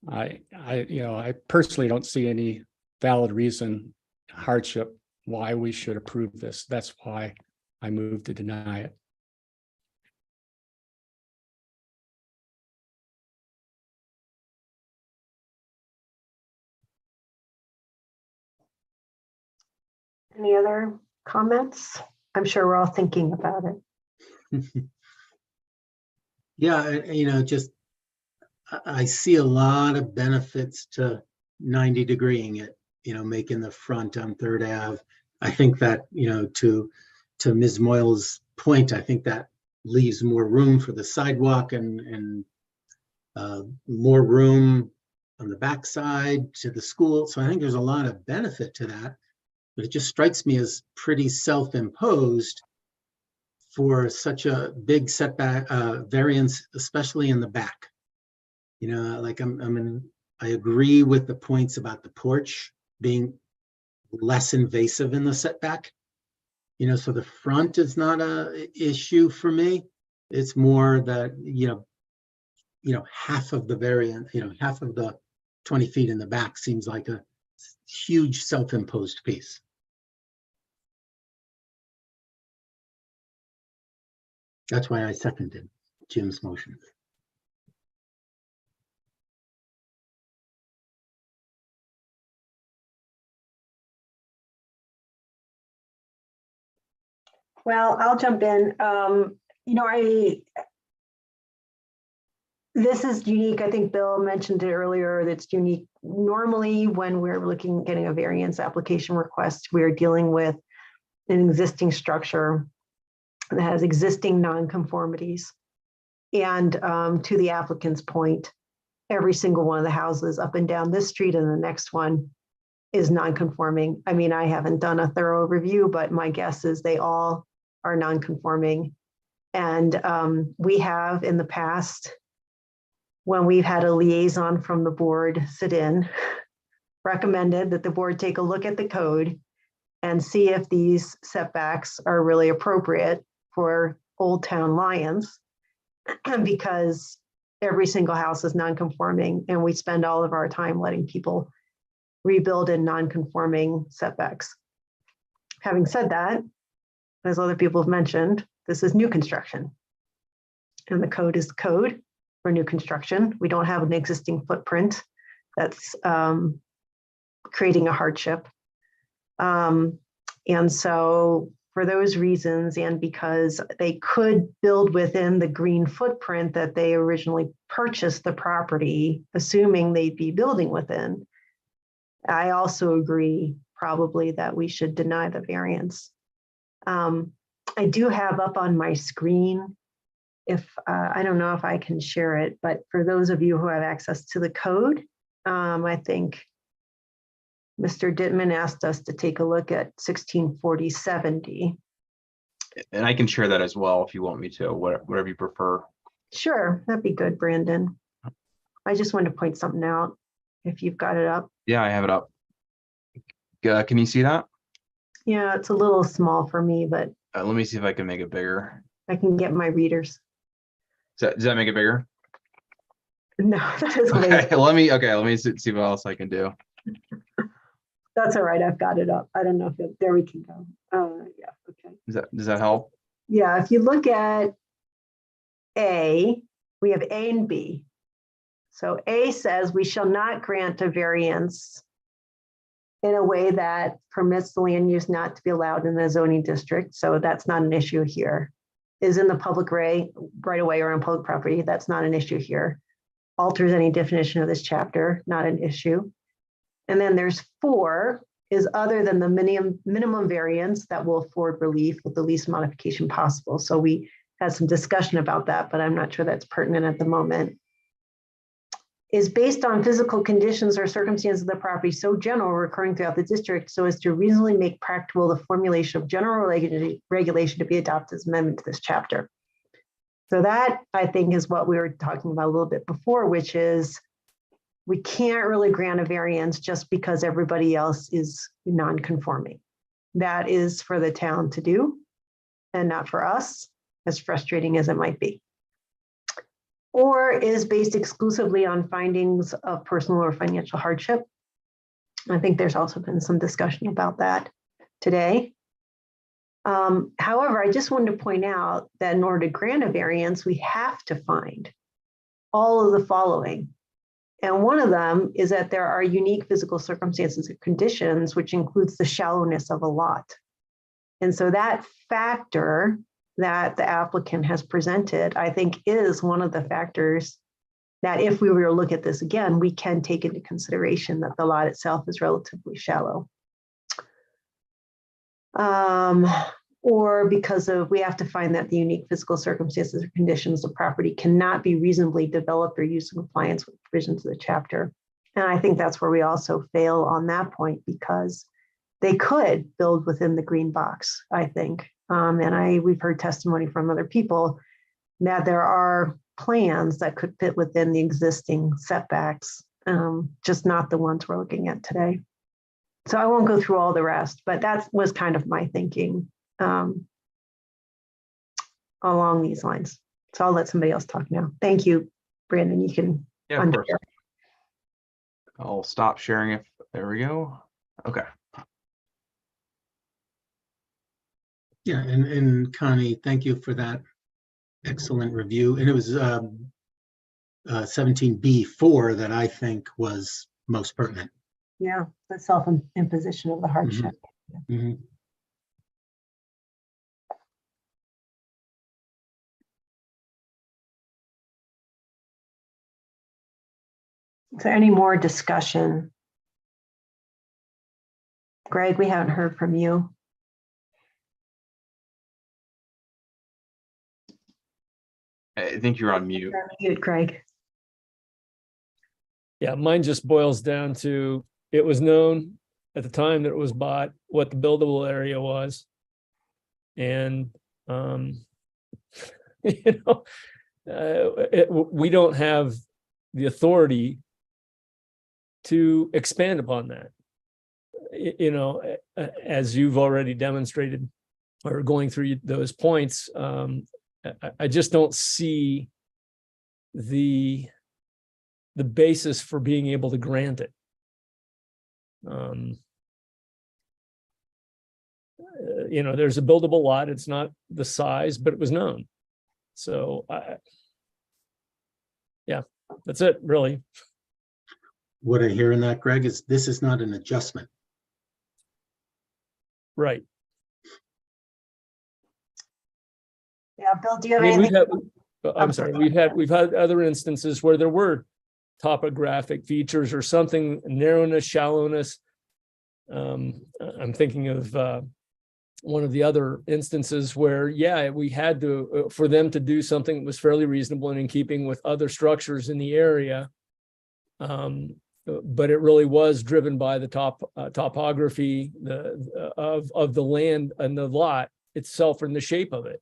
I personally don't see any valid reason, hardship, why we should approve this. That's why I moved to deny it. Any other comments? I'm sure we're all thinking about it. Yeah, just I see a lot of benefits to 90 degreeing it, making the front on 3rd Ave. I think that, to Ms. Moyle's point, I think that leaves more room for the sidewalk and more room on the backside to the school. So I think there's a lot of benefit to that, but it just strikes me as pretty self-imposed for such a big setback variance, especially in the back. Like I agree with the points about the porch being less invasive in the setback. So the front is not a issue for me. It's more that, half of the variant, half of the 20 feet in the back seems like a huge self-imposed piece. That's why I seconded Jim's motion. Well, I'll jump in. This is unique. I think Bill mentioned it earlier. That's unique. Normally, when we're looking, getting a variance application request, we are dealing with an existing structure that has existing nonconformities. And to the applicant's point, every single one of the houses up and down this street and the next one is non-conforming. I mean, I haven't done a thorough review, but my guess is they all are non-conforming. And we have in the past, when we've had a liaison from the board sit in, recommended that the board take a look at the code and see if these setbacks are really appropriate for Old Town Lyons, because every single house is non-conforming and we spend all of our time letting people rebuild in non-conforming setbacks. Having said that, as other people have mentioned, this is new construction. And the code is the code for new construction. We don't have an existing footprint that's creating a hardship. And so for those reasons, and because they could build within the green footprint that they originally purchased the property, assuming they'd be building within, I also agree probably that we should deny the variance. I do have up on my screen, if I don't know if I can share it, but for those of you who have access to the code, I think Mr. Dittman asked us to take a look at 164070. And I can share that as well if you want me to, whatever you prefer. Sure, that'd be good, Brandon. I just wanted to point something out if you've got it up. Yeah, I have it up. Can you see that? Yeah, it's a little small for me, but Let me see if I can make it bigger. I can get my readers. Does that make it bigger? No, that is way. Okay, let me see what else I can do. That's all right. I've got it up. I don't know if there we can go. Yeah, okay. Does that help? Yeah, if you look at A, we have A and B. So A says we shall not grant a variance in a way that permits the land use not to be allowed in the zoning district. So that's not an issue here. Is in the public right away or on public property. That's not an issue here. Alters any definition of this chapter, not an issue. And then there's 4 is other than the minimum variance that will afford relief with the least modification possible. So we had some discussion about that, but I'm not sure that's pertinent at the moment. Is based on physical conditions or circumstances of the property so general recurring throughout the district so as to reasonably make practical the formulation of general regulation to be adopted as amendment to this chapter. So that I think is what we were talking about a little bit before, which is we can't really grant a variance just because everybody else is non-conforming. That is for the town to do and not for us, as frustrating as it might be. Or is based exclusively on findings of personal or financial hardship. I think there's also been some discussion about that today. However, I just wanted to point out that in order to grant a variance, we have to find all of the following. And one of them is that there are unique physical circumstances or conditions, which includes the shallowness of a lot. And so that factor that the applicant has presented, I think is one of the factors that if we were to look at this again, we can take into consideration that the lot itself is relatively shallow. Or because of, we have to find that the unique physical circumstances or conditions of property cannot be reasonably developed or used in compliance with provisions of the chapter. And I think that's where we also fail on that point because they could build within the green box, I think. We've heard testimony from other people that there are plans that could fit within the existing setbacks, just not the ones we're looking at today. So I won't go through all the rest, but that was kind of my thinking along these lines. So I'll let somebody else talk now. Thank you, Brandon. You can. Yeah, of course. I'll stop sharing if there we go. Okay. Yeah, and Connie, thank you for that excellent review. And it was 17B4 that I think was most pertinent. Yeah, the self-imposition of the hardship. Mhm. Is there any more discussion? Greg, we haven't heard from you. I think you're on mute. You're on mute, Greg. Yeah, mine just boils down to, it was known at the time that it was bought, what the buildable area was. And, you know, we don't have the authority to expand upon that. You know, as you've already demonstrated or going through those points, I just don't see the basis for being able to grant it. You know, there's a buildable lot. It's not the size, but it was known. So, yeah, that's it, really. What I hear in that, Greg, is this is not an adjustment. Right. Yeah, Bill, do you I have mean, anything? I'm sorry, we've had other instances where there were topographic features or something, narrowness, shallowness. I'm thinking of one of the other instances where, yeah, we had to, for them to do something that was fairly reasonable and in keeping with other structures in the area. But it really was driven by the topography of the land and the lot itself and the shape of it.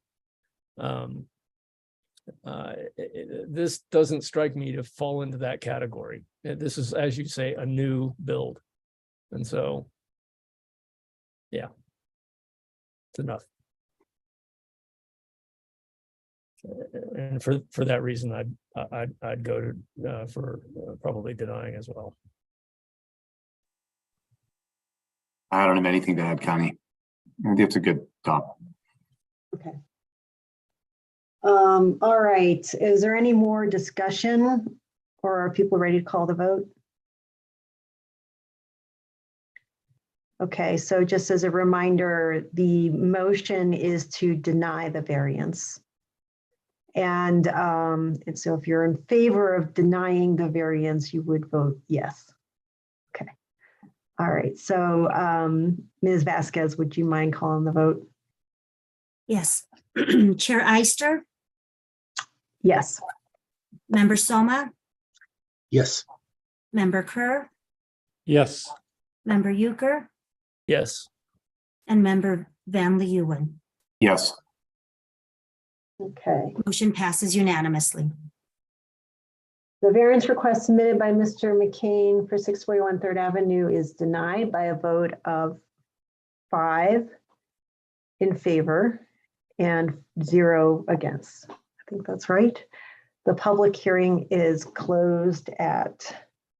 This doesn't strike me to fall into that category. This is, as you say, a new build. And so, yeah, it's enough. And for that reason, I'd go to for probably denying as well. I don't have anything to add, Connie. I think it's a good top. Okay. All right. Is there any more discussion, or are people ready to call the vote? Okay, so just as a reminder, the motion is to deny the variance. And so if you're in favor of denying the variance, you would vote yes. Okay. All right. So Ms. Vasquez, would you mind calling the vote? Yes. Chair Eister, Yes. Member Soma, Yes. Member Kerr, Yes. Member Euchre, Yes. and Member Van Leeuwen. Yes. Okay. Motion passes unanimously. The variance request submitted by Mr. McCain for 641 Third Avenue is denied by a vote of 5 in favor and 0 against. I think that's right. The public hearing is closed at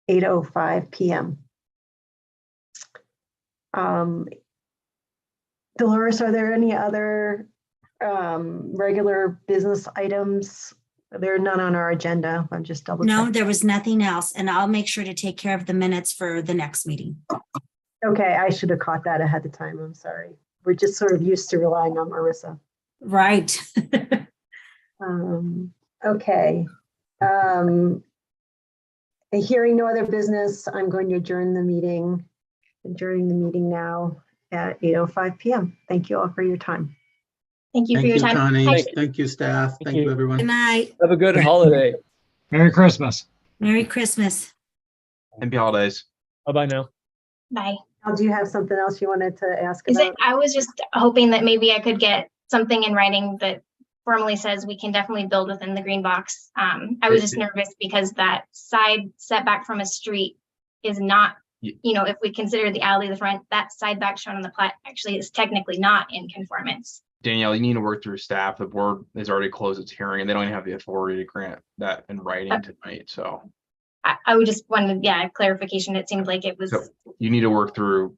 8:05 p.m. Dolores, are there any other regular business items? There are none on our agenda. I'm just double checking. No, there was nothing else, and I'll make sure to take care of the minutes for the next meeting. Okay, I should have caught that ahead of time. I'm sorry. We're just sort of used to relying on Marissa. Right. Okay. Hearing no other business, I'm going to adjourn the meeting. Adjourning the meeting now at 8:05 p.m. Thank you all for your time. Thank you for Thank your you, time. Connie. Actually, Thank you, staff. Thank you. you, everyone. Good night. Have a good holiday. Merry Christmas. Merry Christmas. Happy holidays. Bye-bye now. bye. Now, do you have something else you wanted to ask Is it, about? I was just hoping that maybe I could get something in writing that formally says we can definitely build within the green box. I was just nervous because that side setback from a street is not, you know, if we consider the alley, the front, that side back shown on the plat actually is technically not in conformance. Danielle, you need to work through staff. The board has already closed its hearing and they don't even have the authority to grant that in writing tonight. So I would just wanted, yeah, clarification. It seemed like it was. So you need to work through